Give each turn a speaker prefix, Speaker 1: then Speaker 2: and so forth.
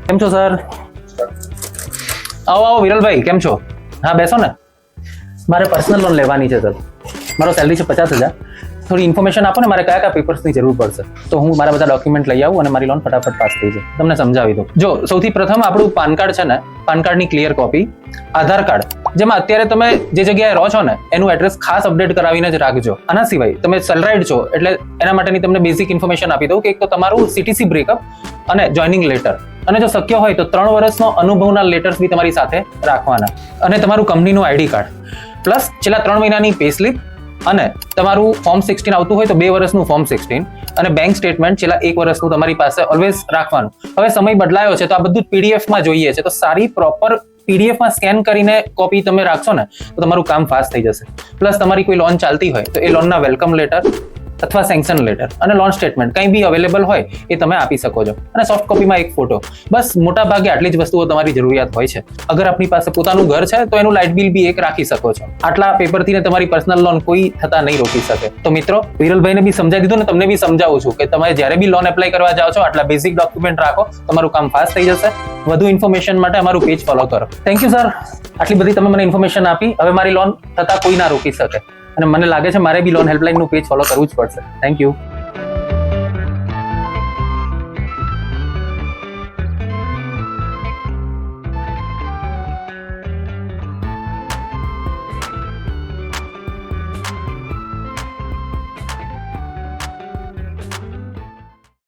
Speaker 1: કેમ છો સર? આવો આવો વિરલભાઈ, કેમ છો? હા બેસો ને. મારે પર્સનલ લોન લેવાની છે સર. મારો સેલરી છે 50,000. થોડી ઇન્ફોર્મેશન આપો ને, મારે કયા કયા પેપર્સની જરૂર પડશે, તો હું મારા બધા ડોક્યુમેન્ટ લઈ આવું અને મારી લોન ફટાફટ પાસ થઈ જાય. તમને સમજાવી દઉં. જો સૌથી પ્રથમ આપણું પાન કાર્ડ છે ને, પાન કાર્ડની ક્લિયર કોપી, આધાર કાર્ડ, જેમાં અત્યારે તમે જે જગ્યાએ રહો છો ને એનું એડ્રેસ ખાસ અપડેટ કરાવીને જ રાખજો. આના સિવાય તમે સેલરાઇડ છો એટલે એના માટેની તમને બેઝિક ઇન્ફોર્મેશન આપી દઉં કે એક તો તમારું CTC બ્રેકઅપ અને જોઈનિંગ લેટર, અને જો શક્ય હોય તો 3 વર્ષનો અનુભવના લેટર્સ બી તમારી સાથે રાખવાના, અને તમારું કંપનીનું ID કાર્ડ, પ્લસ છેલ્લા 3 મહિનાની પે સ્લિપ, અને તમારું ફોર્મ 16 આવતું હોય તો 2 વર્ષનું ફોર્મ 16, અને બેંક સ્ટેટમેન્ટ છેલ્લા 1 વર્ષનું તમારી પાસે ઓલવેઝ રાખવાનું. હવે સમય બદલાયો છે તો આ બધું PDF માં જોઈએ છે, તો સારી પ્રોપર PDF માં સ્કેન કરીને કોપી તમે રાખશો ને તો તમારું કામ ફાસ્ટ થઈ જશે. પ્લસ તમારી કોઈ લોન ચાલતી હોય તો એ લોનના વેલકમ લેટર અથવા સેન્કશન લેટર અને લોન સ્ટેટમેન્ટ કંઈ બી અવેલેબલ હોય એ તમે આપી શકો છો, અને સોફ્ટ કોપીમાં એક ફોટો. બસ મોટા ભાગે આટલી જ વસ્તુઓ તમારી જરૂરિયાત હોય છે. અગર આપની પાસે પોતાનું ઘર છે તો એનું લાઇટ બિલ બી એક રાખી શકો છો. આટલા પેપરથી ને તમારી પર્સનલ લોન કોઈ થતા નહીં રોકી શકે. તો મિત્રો, વિરલભાઈને બી સમજાવી દીધું ને, તમને બી સમજાવું છું કે તમે જ્યારે બી લોન એપ્લાય કરવા જાઓ છો આટલા બેઝિક ડોક્યુમેન્ટ રાખો, તમારું કામ ફાસ્ટ થઈ જશે. વધુ ઇન્ફોર્મેશન માટે અમારું પેજ ફોલો કરો. થેન્ક યુ સર, આટલી બધી તમે મને ઇન્ફોર્મેશન આપી. હવે મારી લોન થતા કોઈ ના રોકી શકે, અને મને લાગે છે મારે બી લોન હેલ્પલાઇનનું પેજ ફોલો કરવું જ પડશે. Thank you.